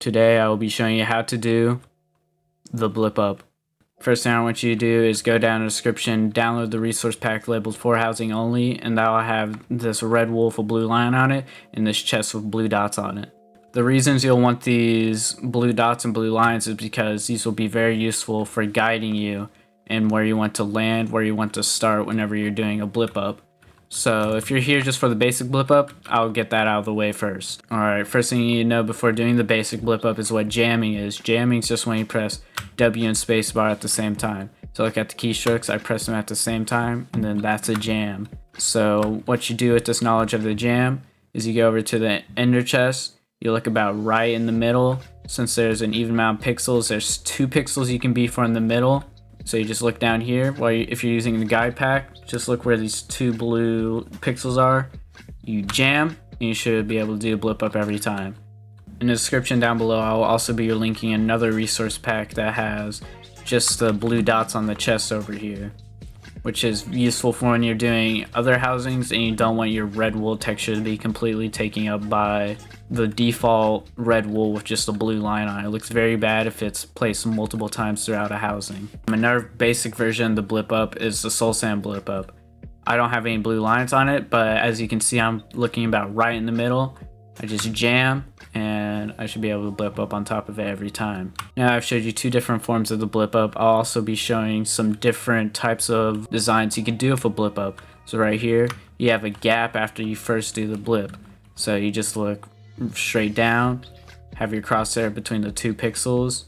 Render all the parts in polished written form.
Today I will be showing you how to do the Blip Up. First thing I want you to do is go down in the description, download the resource pack labeled for housing only, and that will have this red wolf with blue line on it and this chest with blue dots on it. The reasons you'll want these blue dots and blue lines is because these will be very useful for guiding you in where you want to land, where you want to start whenever you're doing a Blip Up. So if you're here just for the basic Blip Up, I'll get that out of the way first. Alright, first thing you need to know before doing the basic Blip Up is what jamming is. Jamming is just when you press W and spacebar at the same time. So look at the keystrokes, I press them at the same time, and then that's a jam. So what you do with this knowledge of the jam is you go over to the ender chest, you look about right in the middle. Since there's an even amount of pixels, there's 2 pixels you can be for in the middle. So you just look down here, if you're using the guide pack, just look where these 2 blue pixels are. You jam, and you should be able to do a Blip Up every time. In the description down below, I will also be linking another resource pack that has just the blue dots on the chest over here, which is useful for when you're doing other housings and you don't want your red wool texture to be completely taken up by the default red wool with just a blue line on it. It looks very bad if it's placed multiple times throughout a housing. Another basic version of the Blip Up is the Soul Sand Blip Up. I don't have any blue lines on it, but as you can see, I'm looking about right in the middle. I just jam and I should be able to blip up on top of it every time. Now I've showed you 2 different forms of the Blip Up. I'll also be showing some different types of designs you can do with a Blip Up. So right here, you have a gap after you first do the blip. So you just look straight down, have your crosshair between the 2 pixels,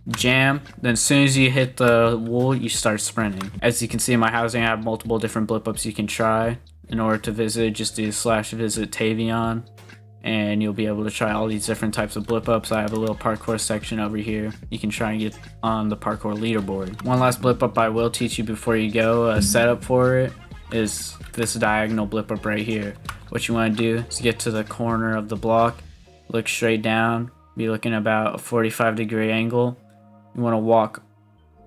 jam, then as soon as you hit the wool, you start sprinting. As you can see in my housing, I have multiple different Blip Ups you can try. In order to visit, just do /visit Taevion, and you'll be able to try all these different types of Blip Ups. I have a little parkour section over here. You can try and get on the parkour leaderboard. One last Blip Up I will teach you before you go, a setup for it is this diagonal Blip Up right here. What you want to do is get to the corner of the block, look straight down, be looking about a 45-degree angle. You want to walk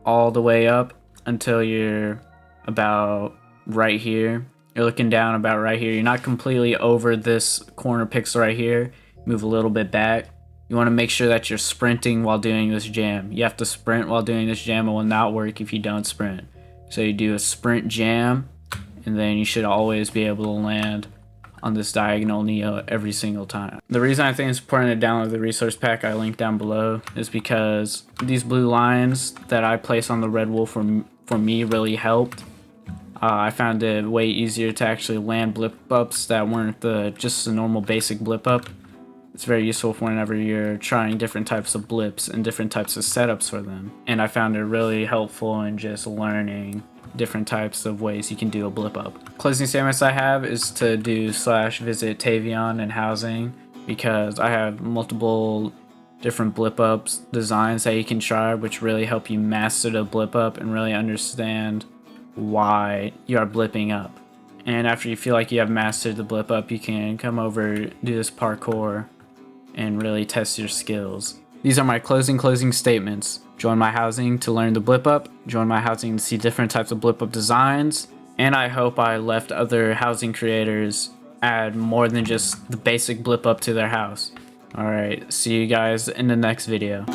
all the way up until you're about right here. You're looking down about right here. You're not completely over this corner pixel right here. Move a little bit back. You want to make sure that you're sprinting while doing this jam. You have to sprint while doing this jam. It will not work if you don't sprint. So you do a sprint jam, and then you should always be able to land on this diagonal Neo every single time. The reason I think it's important to download the resource pack I linked down below is because these blue lines that I place on the red wool for me really helped. I found it way easier to actually land Blip Ups that weren't just the normal basic Blip Up. It's very useful for whenever you're trying different types of blips and different types of setups for them. And I found it really helpful in just learning different types of ways you can do a Blip Up. Closing statements I have is to do /visit Taevion and housing, because I have multiple different Blip Ups designs that you can try, which really help you master the Blip Up and really understand why you are blipping up. And after you feel like you have mastered the Blip Up, you can come over, do this parkour, and really test your skills. These are my closing statements. Join my housing to learn the Blip Up, join my housing to see different types of Blip Up designs, and I hope I left other housing creators add more than just the basic Blip Up to their house. Alright, see you guys in the next video.